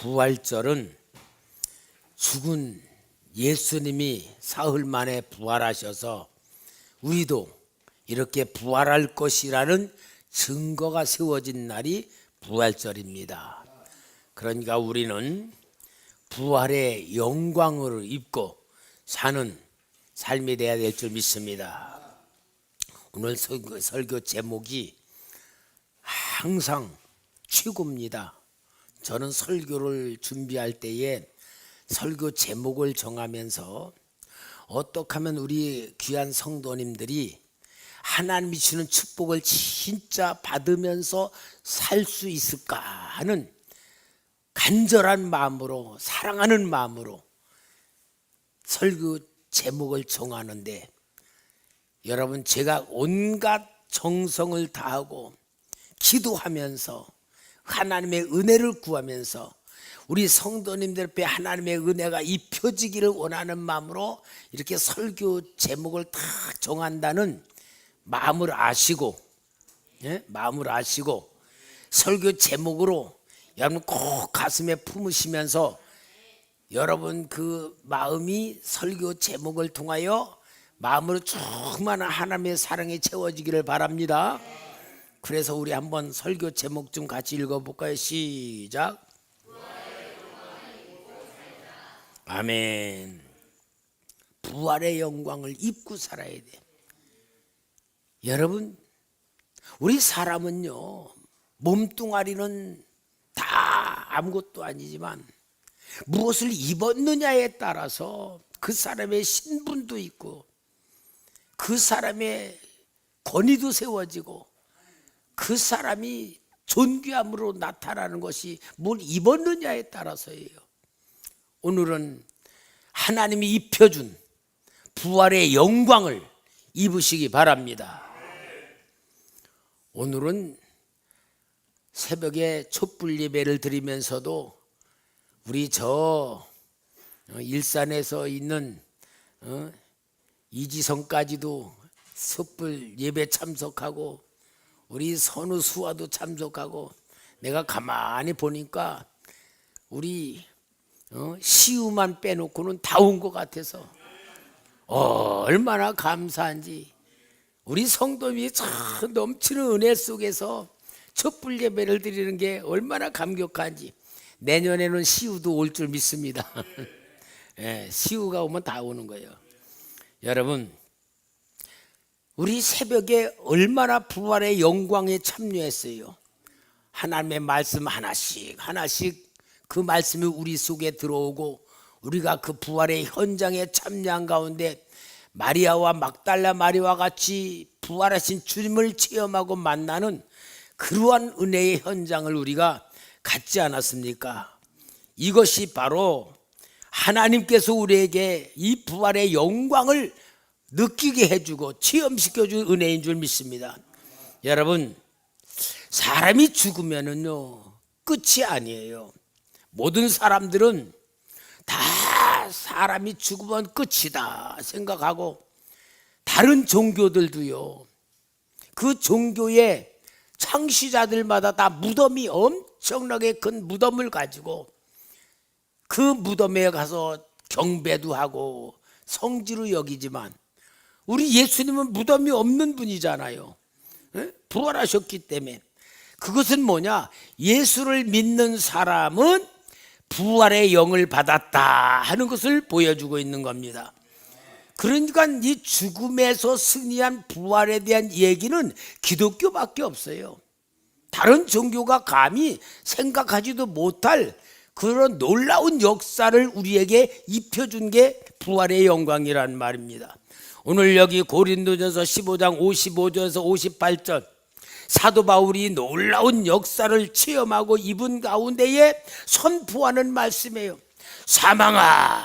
부활절은 죽은 예수님이 사흘 만에 부활하셔서 우리도 이렇게 부활할 것이라는 증거가 세워진 날이 부활절입니다. 그러니까 우리는 부활의 영광을 입고 사는 삶이 되어야 될 줄 믿습니다. 오늘 설교 제목이 항상 최고입니다. 저는 설교를 준비할 때에 설교 제목을 정하면서 어떻게 하면 우리 귀한 성도님들이 하나님이 주는 축복을 진짜 받으면서 살 수 있을까 하는 간절한 마음으로, 사랑하는 마음으로 설교 제목을 정하는데, 여러분, 제가 온갖 정성을 다하고 기도하면서 하나님의 은혜를 구하면서 우리 성도님들 앞에 하나님의 은혜가 입혀지기를 원하는 마음으로 이렇게 설교 제목을 딱 정한다는 마음을 아시고, 마음을 아시고 설교 제목으로 여러분 꼭 가슴에 품으시면서 여러분 그 마음이 설교 제목을 통하여 마음으로 충만한 하나님의 사랑에 채워지기를 바랍니다. 그래서 우리 한번 설교 제목 좀 같이 읽어볼까요? 시작. 아멘. 부활의 영광을 입고 살아야 돼. 여러분, 우리 사람은요, 몸뚱아리는 다 아무것도 아니지만 무엇을 입었느냐에 따라서 그 사람의 신분도 있고 그 사람의 권위도 세워지고 그 사람이 존귀함으로 나타나는 것이 뭘 입었느냐에 따라서예요. 오늘은 하나님이 입혀준 부활의 영광을 입으시기 바랍니다. 오늘은 새벽에 촛불 예배를 드리면서도 우리 저 일산에서 있는 이지성까지도 촛불 예배 참석하고 우리 선우 수아도 참석하고, 내가 가만히 보니까 우리 시우만 빼놓고는 다 온 것 같아서 얼마나 감사한지. 우리 성도님이 참 넘치는 은혜 속에서 촛불 예배를 드리는 게 얼마나 감격한지. 내년에는 시우도 올 줄 믿습니다. 시우가 오면 다 오는 거예요. 여러분, 우리 새벽에 얼마나 부활의 영광에 참여했어요. 하나님의 말씀 하나씩 그 말씀이 우리 속에 들어오고 우리가 그 부활의 현장에 참여한 가운데 마리아와 막달라 마리아와 같이 부활하신 주님을 체험하고 만나는 그러한 은혜의 현장을 우리가 갖지 않았습니까? 이것이 바로 하나님께서 우리에게 이 부활의 영광을 느끼게 해주고 체험시켜준 은혜인 줄 믿습니다. 여러분, 사람이 죽으면은요 끝이 아니에요. 모든 사람들은 다 사람이 죽으면 끝이다 생각하고, 다른 종교들도요, 그 종교의 창시자들마다 다 무덤이 엄청나게 큰 무덤을 가지고 그 무덤에 가서 경배도 하고 성지로 여기지만 우리 예수님은 무덤이 없는 분이잖아요. 부활하셨기 때문에. 그것은 뭐냐? 예수를 믿는 사람은 부활의 영을 받았다 하는 것을 보여주고 있는 겁니다. 그러니까 이 죽음에서 승리한 부활에 대한 얘기는 기독교밖에 없어요. 다른 종교가 감히 생각하지도 못할 그런 놀라운 역사를 우리에게 입혀준 게 부활의 영광이란 말입니다. 오늘 여기 고린도전서 15장 55절에서 58절, 사도 바울이 놀라운 역사를 체험하고 입은 가운데에 선포하는 말씀이에요. 사망아,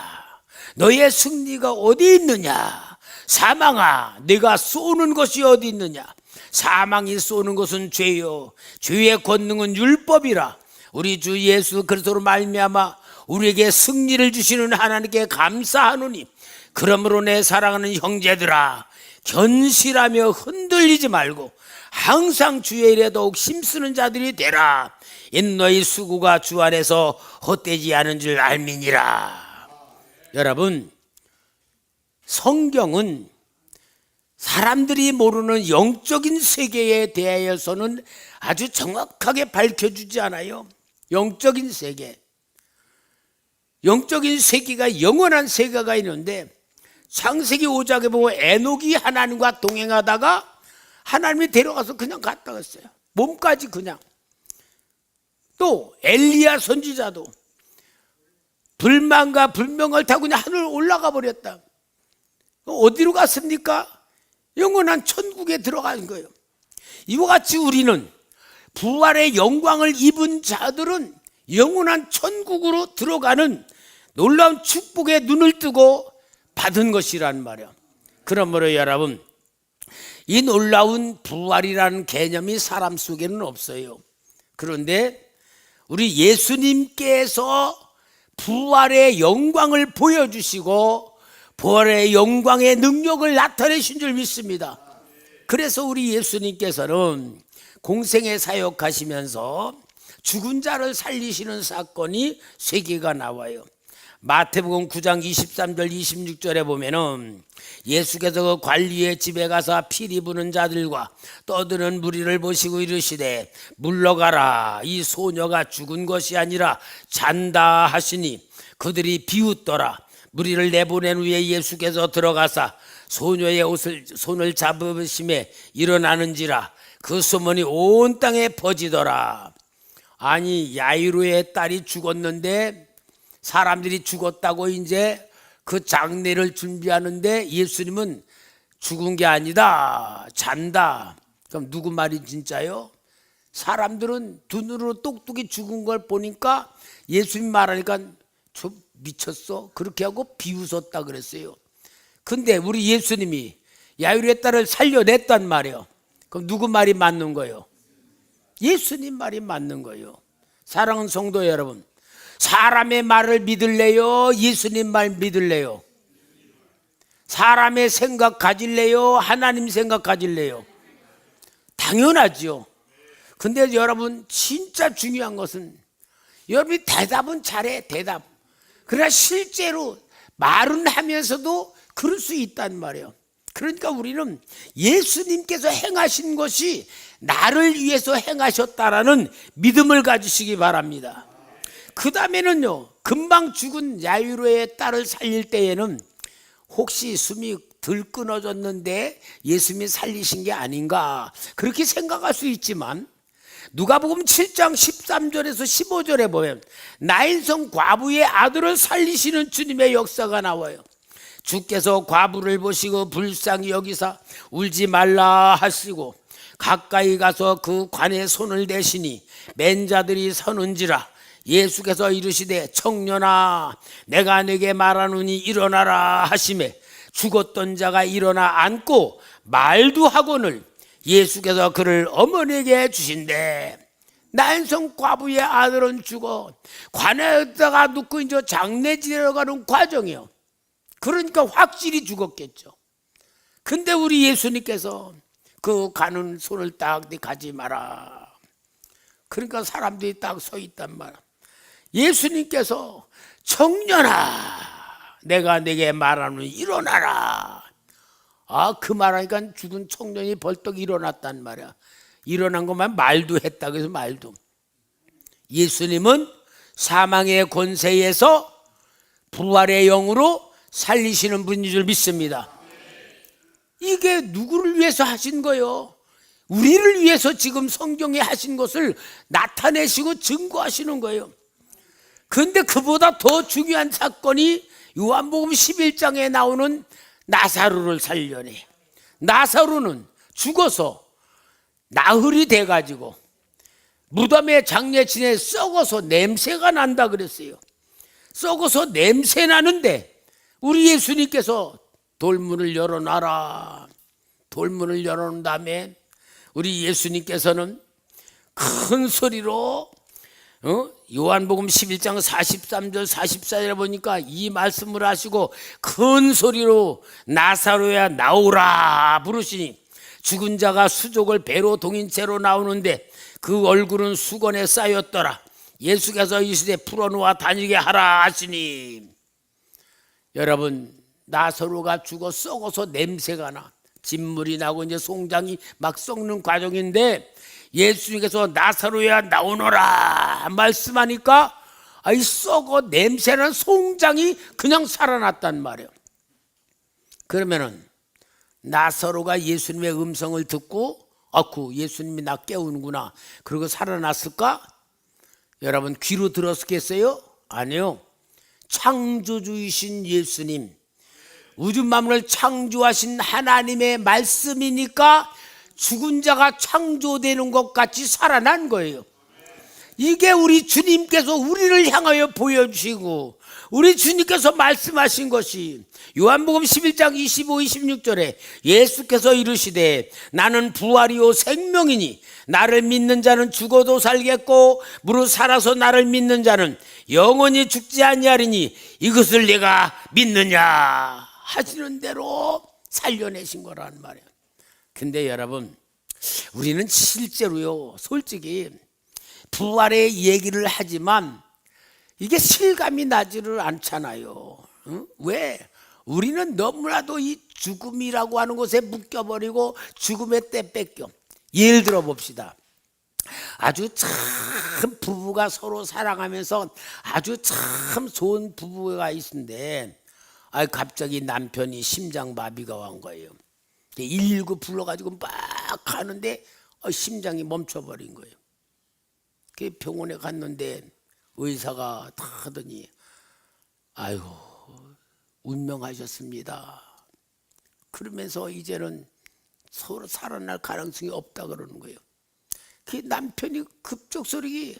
너의 승리가 어디 있느냐? 사망아, 네가 쏘는 것이 어디 있느냐? 사망이 쏘는 것은 죄요, 죄의 권능은 율법이라. 우리 주 예수 그리스도로 말미암아 우리에게 승리를 주시는 하나님께 감사하노니, 그러므로 내 사랑하는 형제들아, 견실하며 흔들리지 말고 항상 주의 일에 더욱 힘쓰는 자들이 되라. 너희 수고가 주 안에서 헛되지 않은 줄 알미니라. 여러분, 성경은 사람들이 모르는 영적인 세계에 대하여서는 아주 정확하게 밝혀주지 않아요. 영적인 세계, 영적인 세계가 영원한 세계가 있는데, 창세기 5장에 보면 에녹이 하나님과 동행하다가 하나님이 데려가서 그냥 갔다 갔어요. 몸까지 그냥. 또 엘리야 선지자도 불만과 불명을 타고 그냥 하늘 올라가 버렸다. 어디로 갔습니까? 영원한 천국에 들어간 거예요. 이와 같이 우리는 부활의 영광을 입은 자들은 영원한 천국으로 들어가는 놀라운 축복에 눈을 뜨고 받은 것이란 말이야. 그러므로 여러분, 이 놀라운 부활이라는 개념이 사람 속에는 없어요. 그런데 우리 예수님께서 부활의 영광을 보여주시고 부활의 영광의 능력을 나타내신 줄 믿습니다. 그래서 우리 예수님께서는 공생에 사역하시면서 죽은 자를 살리시는 사건이 세 개가 나와요. 마태복음 9장 23절 26절에 보면은 예수께서 그 관리의 집에 가서 피리 부는 자들과 떠드는 무리를 보시고 이르시되 물러가라, 이 소녀가 죽은 것이 아니라 잔다 하시니 그들이 비웃더라. 무리를 내보낸 후에 예수께서 들어가사 소녀의 손을 잡으심에 일어나는지라 그 소문이 온 땅에 퍼지더라. 아니, 야이로의 딸이 죽었는데 사람들이 죽었다고 이제 그 장례를 준비하는데 예수님은 죽은 게 아니다, 잔다. 그럼 누구 말이 진짜요? 사람들은 두 눈으로 똑똑히 죽은 걸 보니까 예수님 말하니까 저 미쳤어? 그렇게 하고 비웃었다 그랬어요. 근데 우리 예수님이 야이로의 딸을 살려냈단 말이에요. 그럼 누구 말이 맞는 거예요? 예수님 말이 맞는 거예요. 사랑하는 성도 여러분, 사람의 말을 믿을래요? 예수님 말 믿을래요? 사람의 생각 가질래요? 하나님 생각 가질래요? 당연하죠. 근데 여러분, 진짜 중요한 것은 여러분이 대답은 잘해, 대답. 그러나 실제로 말은 하면서도 그럴 수 있단 말이에요. 그러니까 우리는 예수님께서 행하신 것이 나를 위해서 행하셨다라는 믿음을 가지시기 바랍니다. 그 다음에는요, 금방 죽은 야이로의 딸을 살릴 때에는 혹시 숨이 덜 끊어졌는데 예수님이 살리신 게 아닌가, 그렇게 생각할 수 있지만 누가복음 7장 13절에서 15절에 보면 나인성 과부의 아들을 살리시는 주님의 역사가 나와요. 주께서 과부를 보시고 불쌍히 여기사 울지 말라 하시고 가까이 가서 그 관에 손을 대시니 맨 자들이 서는지라. 예수께서 이르시되 청년아, 내가 네게 말하노니 일어나라 하시매 죽었던 자가 일어나 앉고 말도 하거늘 예수께서 그를 어머니에게 주신대. 나인성 과부의 아들은 죽어 관에다가 놓고 이제 장례 지내러 가는 과정이요. 그러니까 확실히 죽었겠죠. 근데 우리 예수님께서 그 가는 손을 딱 가지 마라. 그러니까 사람들이 딱 서 있단 말이야. 예수님께서 청년아, 내가 네게 말하노니 일어나라. 그 말하니까 죽은 청년이 벌떡 일어났단 말이야. 일어난 것만 말도 했다. 그래서 말도. 예수님은 사망의 권세에서 부활의 영으로 살리시는 분인 줄 믿습니다. 이게 누구를 위해서 하신 거예요? 우리를 위해서 지금 성경에 하신 것을 나타내시고 증거하시는 거예요. 그런데 그보다 더 중요한 사건이 요한복음 11장에 나오는 나사로를 살려내. 나사로는 죽어서 나흘이 돼가지고 무덤에 장례 지내 썩어서 냄새가 난다 그랬어요. 썩어서 냄새 나는데 우리 예수님께서 돌문을 열어놔라. 돌문을 열어놓은 다음에 우리 예수님께서는 큰 소리로 요한복음 11장 43절 44절에 보니까 이 말씀을 하시고 큰 소리로 나사로야 나오라 부르시니 죽은 자가 수족을 배로 동인 채로 나오는데 그 얼굴은 수건에 쌓였더라. 예수께서 이시되 풀어놓아 다니게 하라 하시니. 여러분, 나사로가 죽어 썩어서 냄새가 나, 진물이 나고 이제 송장이 막 썩는 과정인데 예수님께서 나사로야 나오너라 말씀하니까 이 썩어 냄새나는 송장이 그냥 살아났단 말이에요. 그러면은 나사로가 예수님의 음성을 듣고 예수님이 나 깨우는구나 그러고 살아났을까? 여러분, 귀로 들었겠어요? 아니요. 창조주이신 예수님, 우주 만물을 창조하신 하나님의 말씀이니까 죽은 자가 창조되는 것 같이 살아난 거예요. 이게 우리 주님께서 우리를 향하여 보여주시고 우리 주님께서 말씀하신 것이 요한복음 11장 25, 26절에 예수께서 이르시되 나는 부활이요 생명이니 나를 믿는 자는 죽어도 살겠고 무릇 살아서 나를 믿는 자는 영원히 죽지 아니하리니 이것을 내가 믿느냐 하시는 대로 살려내신 거란 말이에요. 근데 여러분, 우리는 실제로요, 솔직히 부활의 얘기를 하지만 이게 실감이 나지를 않잖아요. 왜? 우리는 너무나도 이 죽음이라고 하는 곳에 묶여버리고 죽음의 때 뺏겨. 예를 들어 봅시다. 아주 참 부부가 서로 사랑하면서 아주 참 좋은 부부가 있는데 갑자기 남편이 심장마비가 온 거예요. 119 불러가지고 막 가는데 심장이 멈춰버린 거예요. 병원에 갔는데 의사가 다 하더니 아이고 운명하셨습니다. 그러면서 이제는 서로 살아날 가능성이 없다 그러는 거예요. 그 남편이 급작스럽게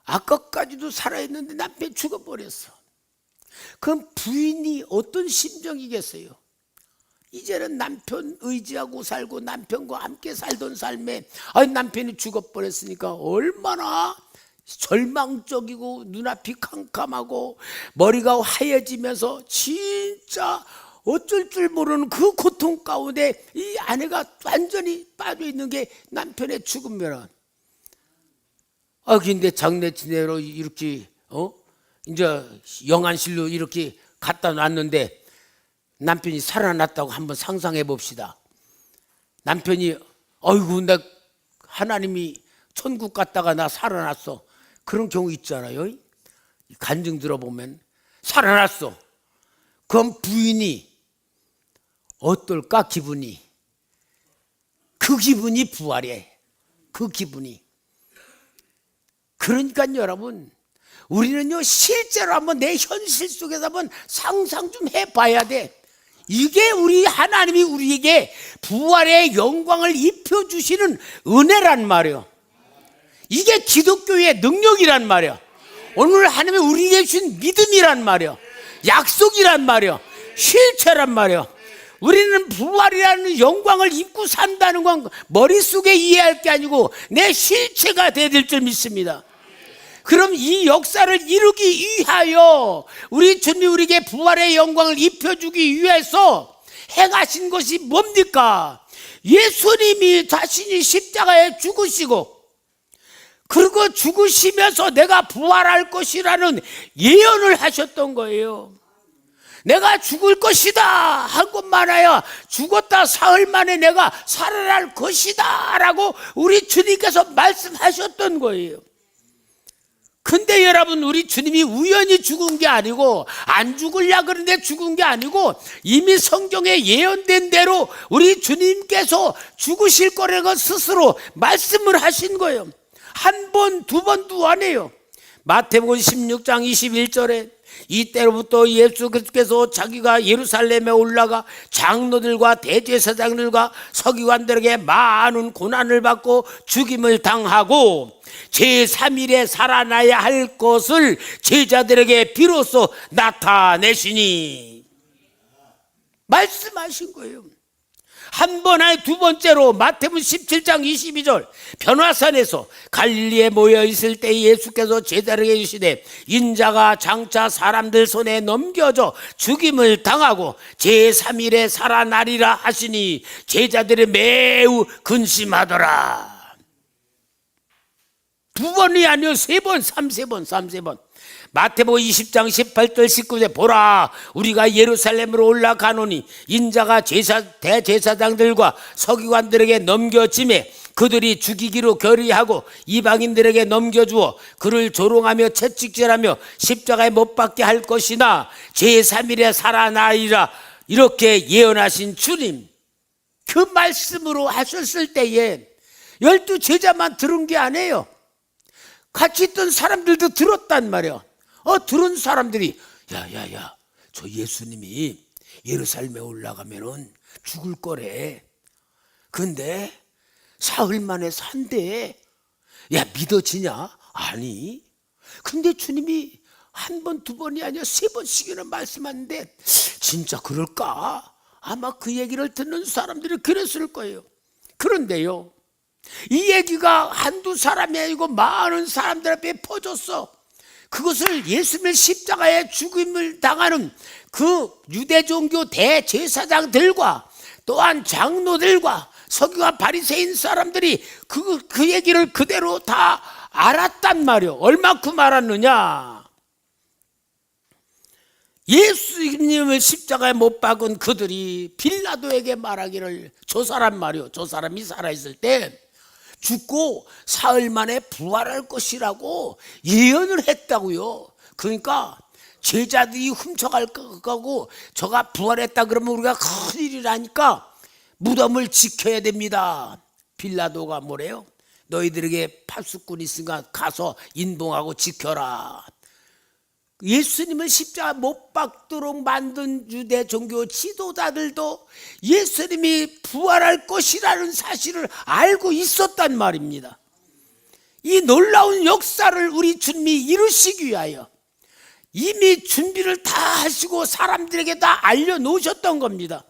아까까지도 살아있는데 남편이 죽어버렸어. 그럼 부인이 어떤 심정이겠어요? 이제는 남편 의지하고 살고 남편과 함께 살던 삶에 남편이 죽어버렸으니까 얼마나 절망적이고 눈앞이 캄캄하고 머리가 하얘지면서 진짜 어쩔 줄 모르는 그 고통 가운데 이 아내가 완전히 빠져있는 게 남편의 죽음이라. 근데 장례지내로 이렇게 이제 영안실로 이렇게 갖다 놨는데 남편이 살아났다고 한번 상상해 봅시다. 남편이 나 하나님이 천국 갔다가 나 살아났어. 그런 경우 있잖아요. 간증 들어보면 살아났어. 그럼 부인이 어떨까? 기분이. 그 기분이 부활이에요. 그 기분이. 그러니까 여러분, 우리는요 실제로 한번 내 현실 속에서 한번 상상 좀 해봐야 돼. 이게 우리 하나님이 우리에게 부활의 영광을 입혀주시는 은혜란 말이에요. 이게 기독교의 능력이란 말이에요. 오늘 하나님이 우리에게 주신 믿음이란 말이에요. 약속이란 말이에요. 실체란 말이에요. 우리는 부활이라는 영광을 입고 산다는 건 머릿속에 이해할 게 아니고 내 실체가 돼야 될 줄 믿습니다. 그럼 이 역사를 이루기 위하여 우리 주님이 우리에게 부활의 영광을 입혀주기 위해서 행하신 것이 뭡니까? 예수님이 자신이 십자가에 죽으시고 그리고 죽으시면서 내가 부활할 것이라는 예언을 하셨던 거예요. 내가 죽을 것이다 한 것만 하여 죽었다 사흘 만에 내가 살아날 것이다 라고 우리 주님께서 말씀하셨던 거예요. 근데 여러분, 우리 주님이 우연히 죽은 게 아니고 안 죽으려 그러는데 죽은 게 아니고 이미 성경에 예언된 대로 우리 주님께서 죽으실 거라고 스스로 말씀을 하신 거예요. 한 번, 두 번도 아니에요. 마태복음 16장 21절에 이때로부터 예수께서 자기가 예루살렘에 올라가 장로들과 대제사장들과 서기관들에게 많은 고난을 받고 죽임을 당하고 제3일에 살아나야 할 것을 제자들에게 비로소 나타내시니 말씀하신 거예요. 한 번 아니 두 번째로 마태복음 17장 22절 변화산에서 갈릴리에 모여 있을 때 예수께서 제자들에게 이르시되 인자가 장차 사람들 손에 넘겨져 죽임을 당하고 제3일에 살아나리라 하시니 제자들이 매우 근심하더라. 두 번이 아니요 세 번, 삼세 번. 마태복음 20장 18절 19절 보라 우리가 예루살렘으로 올라가노니 인자가 대제사장들과 서기관들에게 넘겨짐에 그들이 죽이기로 결의하고 이방인들에게 넘겨주어 그를 조롱하며 채찍질하며 십자가에 못 박게 할 것이나 제3일에 살아나리라 이렇게 예언하신 주님, 그 말씀으로 하셨을 때에 12 제자만 들은 게 아니에요. 같이 있던 사람들도 들었단 말이야. 들은 사람들이 야야야 저 예수님이 예루살렘에 올라가면은 죽을 거래. 근데 사흘 만에 산대. 야 믿어지냐? 아니. 근데 주님이 한 번, 두 번이 아니라 세 번씩이나 말씀하는데 진짜 그럴까? 아마 그 얘기를 듣는 사람들이 그랬을 거예요. 그런데요, 이 얘기가 한두 사람이 아니고 많은 사람들 앞에 퍼졌어. 그것을 예수님의 십자가에 죽임을 당하는 그 유대 종교 대제사장들과 또한 장로들과 서기관 바리새인 사람들이 그 얘기를 그대로 다 알았단 말이요. 얼마큼 알았느냐? 예수님을 십자가에 못 박은 그들이 빌라도에게 말하기를, 저 사람 말이요, 저 사람이 살아있을 때 죽고 사흘 만에 부활할 것이라고 예언을 했다고요. 그러니까 제자들이 훔쳐갈 거고 저가 부활했다 그러면 우리가 큰일이라니까 무덤을 지켜야 됩니다. 빌라도가 뭐래요? 너희들에게 파수꾼이 있으니까 가서 인봉하고 지켜라. 예수님을 십자가 못 박도록 만든 유대 종교 지도자들도 예수님이 부활할 것이라는 사실을 알고 있었단 말입니다. 이 놀라운 역사를 우리 주님이 이루시기 위하여 이미 준비를 다 하시고 사람들에게 다 알려놓으셨던 겁니다.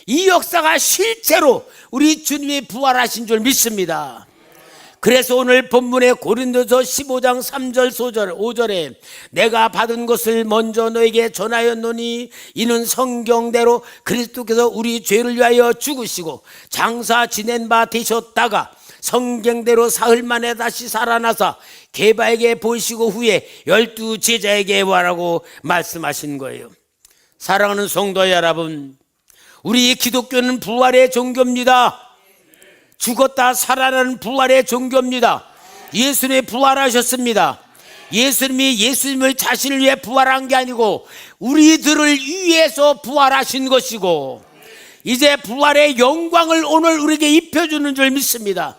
이 역사가 실제로 우리 주님이 부활하신 줄 믿습니다. 그래서 오늘 본문의 고린도서 15장 3절 5절에 내가 받은 것을 먼저 너에게 전하였노니 이는 성경대로 그리스도께서 우리 죄를 위하여 죽으시고 장사 지낸 바 되셨다가 성경대로 사흘 만에 다시 살아나사 게바에게 보이시고 후에 12 제자에게 와라고 말씀하신 거예요. 사랑하는 성도 여러분, 우리 기독교는 부활의 종교입니다. 죽었다 살아나는 부활의 종교입니다. 예수님이 부활하셨습니다. 예수님이 예수님을 자신을 위해 부활한 게 아니고 우리들을 위해서 부활하신 것이고 이제 부활의 영광을 오늘 우리에게 입혀주는 줄 믿습니다.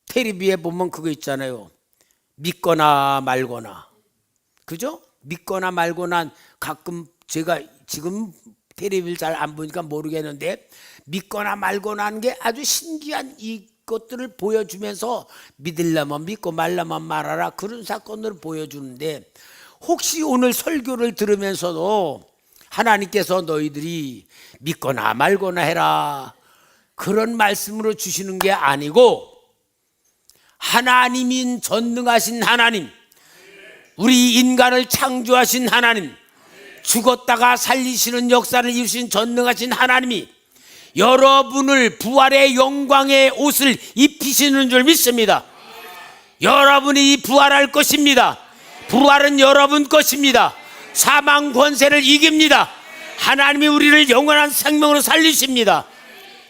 텔레비에 보면 그거 있잖아요. 믿거나 말거나. 그죠? 믿거나 말거나. 가끔 제가 지금 텔레비를 잘 안 보니까 모르겠는데 믿거나 말거나 하는 게 아주 신기한 이것들을 보여주면서 믿으려면 믿고 말려면 말하라, 그런 사건을 보여주는데, 혹시 오늘 설교를 들으면서도 하나님께서 너희들이 믿거나 말거나 해라 그런 말씀으로 주시는 게 아니고, 하나님인 전능하신 하나님, 우리 인간을 창조하신 하나님, 죽었다가 살리시는 역사를 이루신 전능하신 하나님이 여러분을 부활의 영광의 옷을 입히시는 줄 믿습니다. 여러분이 부활할 것입니다. 부활은 여러분 것입니다. 사망 권세를 이깁니다. 하나님이 우리를 영원한 생명으로 살리십니다.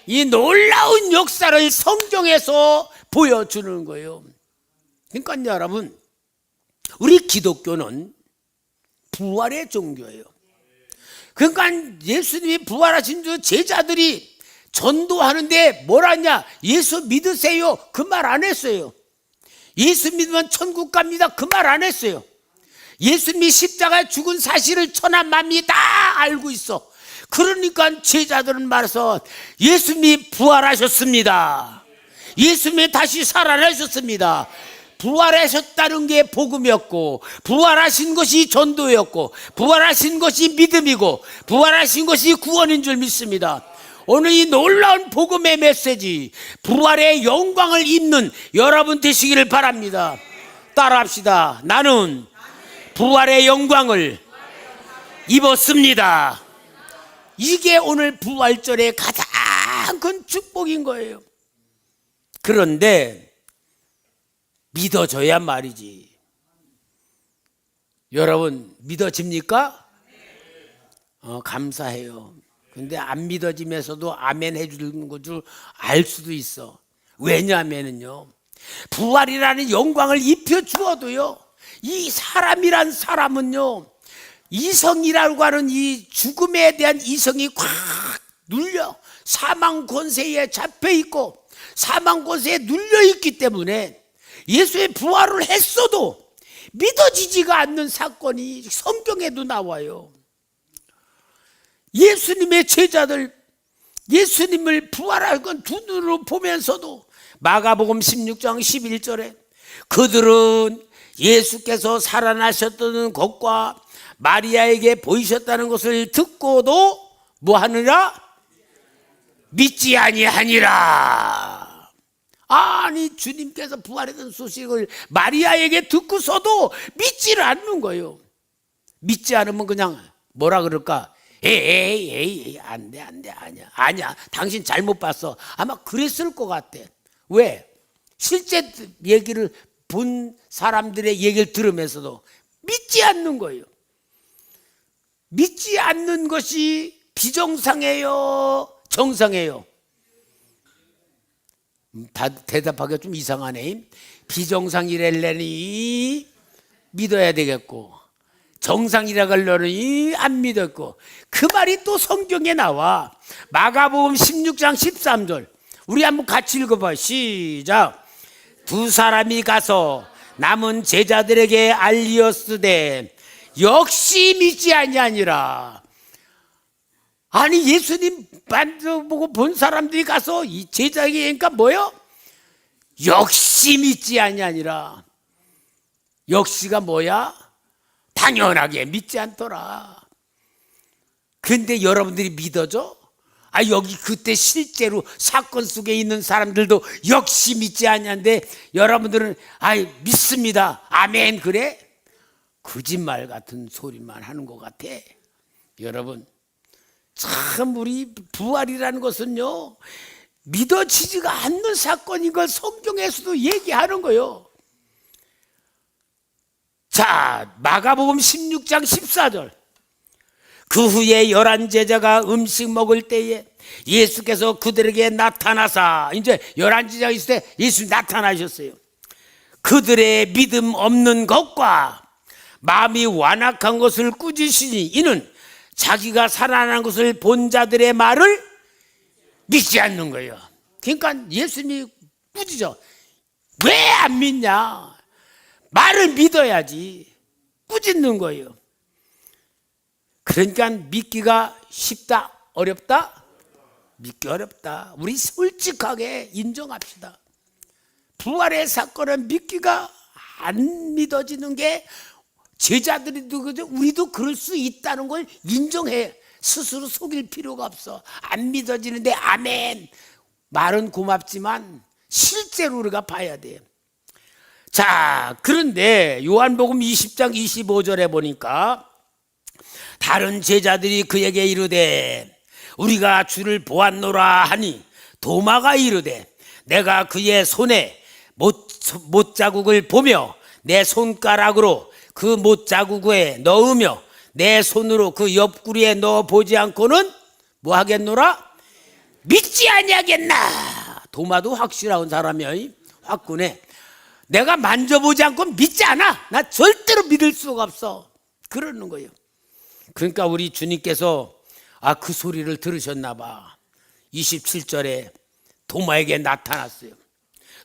이 놀라운 역사를 성경에서 보여주는 거예요. 그러니까 여러분, 우리 기독교는 부활의 종교예요. 그러니까 예수님이 부활하신 주 제자들이 전도하는데 뭘 하냐? 예수 믿으세요 그 말 안 했어요. 예수 믿으면 천국 갑니다 그 말 안 했어요. 예수님이 십자가에 죽은 사실을 천하 만민이 다 알고 있어. 그러니까 제자들은 말해서 예수님이 부활하셨습니다. 예수님이 다시 살아나셨습니다. 부활하셨다는 게 복음이었고, 부활하신 것이 전도였고, 부활하신 것이 믿음이고, 부활하신 것이 구원인 줄 믿습니다. 오늘 이 놀라운 복음의 메시지, 부활의 영광을 입는 여러분 되시기를 바랍니다. 따라합시다. 나는 부활의 영광을 입었습니다. 이게 오늘 부활절의 가장 큰 축복인 거예요. 그런데 믿어줘야 말이지. 여러분 믿어집니까? 감사해요. 근데 안 믿어지면서도 아멘 해주는 줄 알 수도 있어. 왜냐하면요, 부활이라는 영광을 입혀 주어도요, 이 사람이란 사람은요, 이성이라고 하는 이 죽음에 대한 이성이 꽉 눌려 사망 권세에 잡혀 있고 사망 권세에 눌려 있기 때문에 예수의 부활을 했어도 믿어지지가 않는 사건이 성경에도 나와요. 예수님의 제자들, 예수님을 부활할 건 두 눈으로 보면서도 마가복음 16장 11절에 그들은 예수께서 살아나셨다는 것과 마리아에게 보이셨다는 것을 듣고도 뭐 하느냐? 믿지 아니하니라. 아니, 주님께서 부활했던 소식을 마리아에게 듣고서도 믿지를 않는 거예요. 믿지 않으면 그냥 뭐라 그럴까? 에이, 안 돼, 아니야, 당신 잘못 봤어. 아마 그랬을 것 같아. 왜? 실제 얘기를 본 사람들의 얘기를 들으면서도 믿지 않는 거예요. 믿지 않는 것이 비정상이에요, 정상이에요? 대답하기가 좀 이상하네. 비정상이랄래니 믿어야 되겠고 정상이라 하려니 안 믿었고, 그 말이 또 성경에 나와. 마가복음 16장 13절 우리 한번 같이 읽어봐. 시작. 두 사람이 가서 남은 제자들에게 알리었으되 역시 믿지 아니하니라. 아니, 예수님 만져보고 본 사람들이 가서 이 제자에게니까 뭐요? 역시 믿지 아니하니라. 역시가 뭐야? 당연하게 믿지 않더라. 근데 여러분들이 믿어줘? 여기 그때 실제로 사건 속에 있는 사람들도 역시 믿지 않냐는데 여러분들은 믿습니다, 아멘, 그래? 거짓말 같은 소리만 하는 것 같아. 여러분, 참 우리 부활이라는 것은요, 믿어지지가 않는 사건인 걸 성경에서도 얘기하는 거예요. 자, 마가복음 16장 14절 그 후에 11 제자가 음식 먹을 때에 예수께서 그들에게 나타나사, 이제 11 제자가 있을 때 예수님 나타나셨어요. 그들의 믿음 없는 것과 마음이 완악한 것을 꾸짖으시니 이는 자기가 살아난 것을 본 자들의 말을 믿지 않는 거예요. 그러니까 예수님이 꾸짖어. 왜 안 믿냐? 말을 믿어야지. 꾸짖는 거예요. 그러니까 믿기가 쉽다, 어렵다? 믿기 어렵다. 우리 솔직하게 인정합시다. 부활의 사건은 믿기가 안 믿어지는 게, 제자들이도 그죠? 우리도 그럴 수 있다는 걸 인정해. 스스로 속일 필요가 없어. 안 믿어지는데 아멘. 말은 고맙지만 실제로 우리가 봐야 돼요. 자, 그런데 요한복음 20장 25절에 보니까 다른 제자들이 그에게 이르되 우리가 주를 보았노라 하니 도마가 이르되 내가 그의 손에 못자국을 보며 내 손가락으로 그 못자국에 넣으며 내 손으로 그 옆구리에 넣어 보지 않고는 뭐 하겠노라? 믿지 아니하겠나. 도마도 확실한 사람이야. 확고네. 내가 만져보지 않고 믿지 않아. 나 절대로 믿을 수가 없어. 그러는 거예요. 그러니까 우리 주님께서 그 소리를 들으셨나 봐. 27절에 도마에게 나타났어요.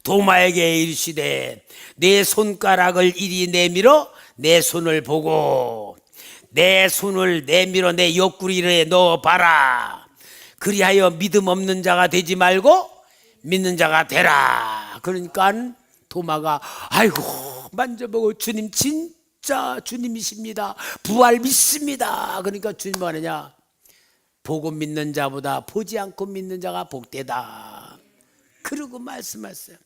도마에게 이르시되 내 손가락을 이리 내밀어 내 손을 보고 내 손을 내밀어 내 옆구리에 넣어봐라. 그리하여 믿음 없는 자가 되지 말고 믿는 자가 되라. 그러니까 도마가 아이고 만져보고 주님 진짜 주님이십니다, 부활 믿습니다. 그러니까 주님 뭐 하느냐? 보고 믿는 자보다 보지 않고 믿는 자가 복되다. 그러고 말씀하셨어요.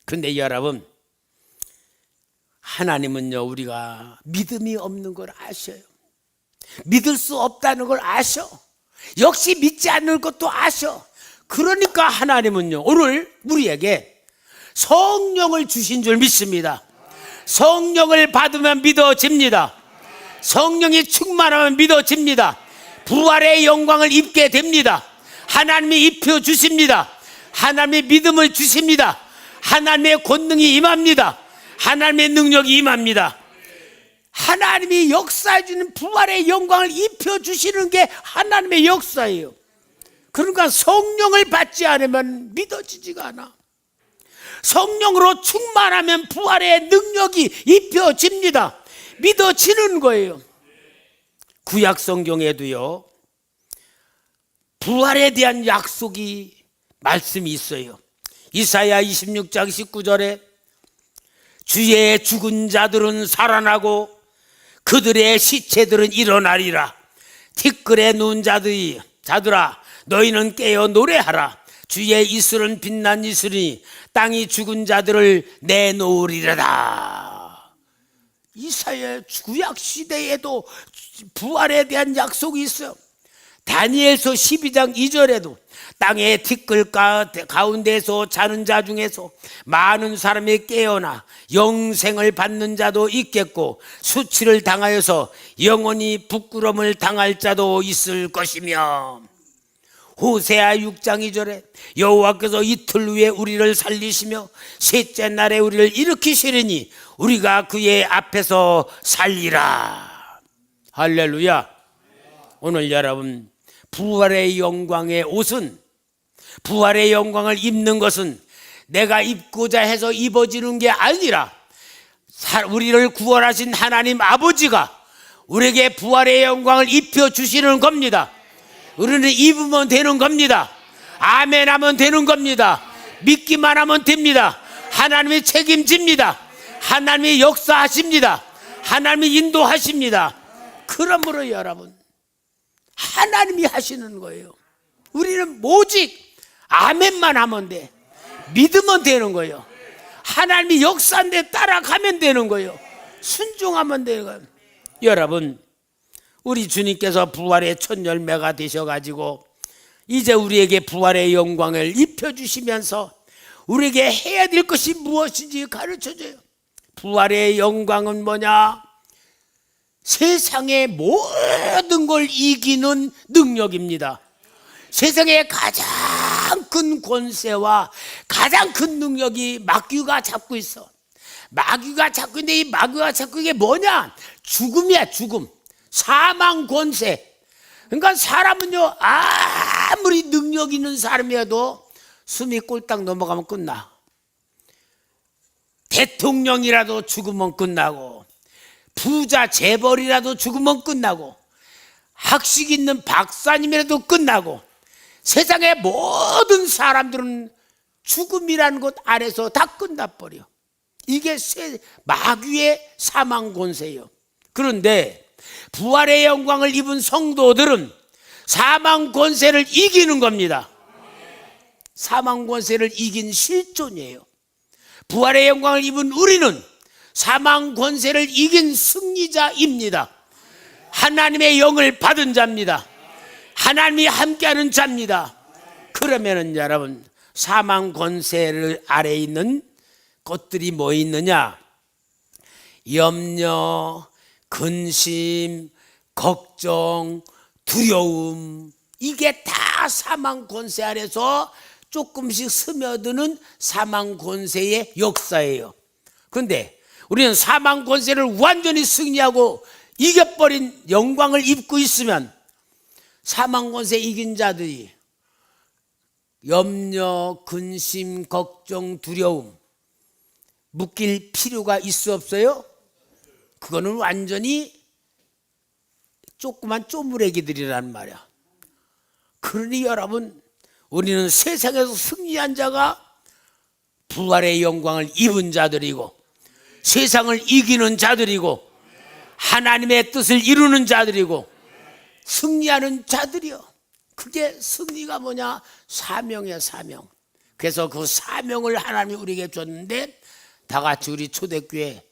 그런데 여러분, 하나님은요, 우리가 믿음이 없는 걸 아셔요. 믿을 수 없다는 걸 아셔. 역시 믿지 않는 것도 아셔. 그러니까 하나님은요, 오늘 우리에게 성령을 주신 줄 믿습니다. 성령을 받으면 믿어집니다. 성령이 충만하면 믿어집니다. 부활의 영광을 입게 됩니다. 하나님이 입혀 주십니다. 하나님의 믿음을 주십니다. 하나님의 권능이 임합니다. 하나님의 능력이 임합니다. 하나님이 역사해 주는 부활의 영광을 입혀 주시는 게 하나님의 역사예요. 그러니까 성령을 받지 않으면 믿어지지가 않아. 성령으로 충만하면 부활의 능력이 입혀집니다. 믿어지는 거예요. 구약 성경에도요, 부활에 대한 약속이 말씀이 있어요. 이사야 26장 19절에 주의 죽은 자들은 살아나고 그들의 시체들은 일어나리라. 티끌에 누운 자들아 너희는 깨어 노래하라. 주의 이슬은 빛난 이슬이니 땅이 죽은 자들을 내놓으리라다. 이사야 구약 시대에도 부활에 대한 약속이 있어요. 다니엘서 12장 2절에도 땅의 티끌 가운데서 자는 자 중에서 많은 사람이 깨어나 영생을 받는 자도 있겠고 수치를 당하여서 영원히 부끄러움을 당할 자도 있을 것이며, 호세아 6장 2절에 여호와께서 이틀 후에 우리를 살리시며 셋째 날에 우리를 일으키시리니 우리가 그의 앞에서 살리라. 할렐루야. 오늘 여러분, 부활의 영광의 옷은, 부활의 영광을 입는 것은 내가 입고자 해서 입어지는 게 아니라 우리를 구원하신 하나님 아버지가 우리에게 부활의 영광을 입혀주시는 겁니다. 우리는 입으면 되는 겁니다. 아멘 하면 되는 겁니다. 믿기만 하면 됩니다. 하나님이 책임집니다. 하나님이 역사하십니다. 하나님이 인도하십니다. 그러므로 여러분, 하나님이 하시는 거예요. 우리는 오직 아멘만 하면 돼. 믿으면 되는 거예요. 하나님이 역사인데 따라가면 되는 거예요. 순종하면 되는 거예요. 여러분, 우리 주님께서 부활의 첫 열매가 되셔가지고 이제 우리에게 부활의 영광을 입혀주시면서 우리에게 해야 될 것이 무엇인지 가르쳐줘요. 부활의 영광은 뭐냐? 세상의 모든 걸 이기는 능력입니다. 세상의 가장 큰 권세와 가장 큰 능력이 마귀가 잡고 있어. 마귀가 잡고 있는데 이 마귀가 잡고 이게 뭐냐? 죽음이야, 죽음. 사망 권세. 그러니까 사람은요, 아무리 능력 있는 사람이어도 숨이 꼴딱 넘어가면 끝나. 대통령이라도 죽으면 끝나고, 부자 재벌이라도 죽으면 끝나고, 학식 있는 박사님이라도 끝나고, 세상의 모든 사람들은 죽음이라는 것 안에서 다 끝나버려. 이게 마귀의 사망 권세예요. 그런데 부활의 영광을 입은 성도들은 사망 권세를 이기는 겁니다. 사망 권세를 이긴 실존이에요. 부활의 영광을 입은 우리는 사망 권세를 이긴 승리자입니다. 하나님의 영을 받은 자입니다. 하나님이 함께하는 자입니다. 그러면은 여러분, 사망 권세를 아래에 있는 것들이 뭐 있느냐? 염려, 근심, 걱정, 두려움, 이게 다 사망 권세 아래서 조금씩 스며드는 사망 권세의 역사예요. 그런데 우리는 사망 권세를 완전히 승리하고 이겨버린 영광을 입고 있으면 사망 권세 이긴 자들이 염려, 근심, 걱정, 두려움 묶일 필요가 있어 없어요? 그거는 완전히 조그만 쪼무레기들이란 말이야. 그러니 여러분, 우리는 세상에서 승리한 자가 부활의 영광을 입은 자들이고 세상을 이기는 자들이고 하나님의 뜻을 이루는 자들이고 승리하는 자들이요. 그게 승리가 뭐냐? 사명이야, 사명. 그래서 그 사명을 하나님이 우리에게 줬는데, 다 같이 우리 초대교회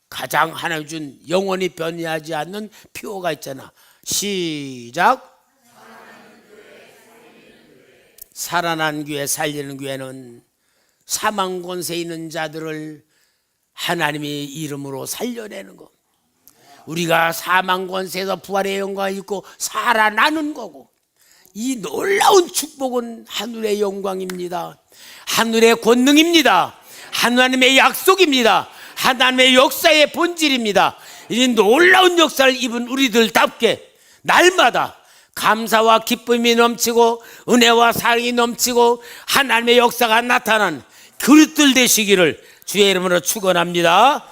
가장 하나님 준 영원히 변하지 않는 표어가 있잖아. 시작. 살아난 교회, 살리는 교회는 사망 권세 있는 자들을 하나님의 이름으로 살려내는 것. 우리가 사망 권세에서 부활의 영광을 입고 살아나는 거고, 이 놀라운 축복은 하늘의 영광입니다. 하늘의 권능입니다. 하나님의 약속입니다. 하나님의 역사의 본질입니다. 이 놀라운 역사를 입은 우리들답게 날마다 감사와 기쁨이 넘치고 은혜와 사랑이 넘치고 하나님의 역사가 나타난 그릇들 되시기를 주의 이름으로 축원합니다.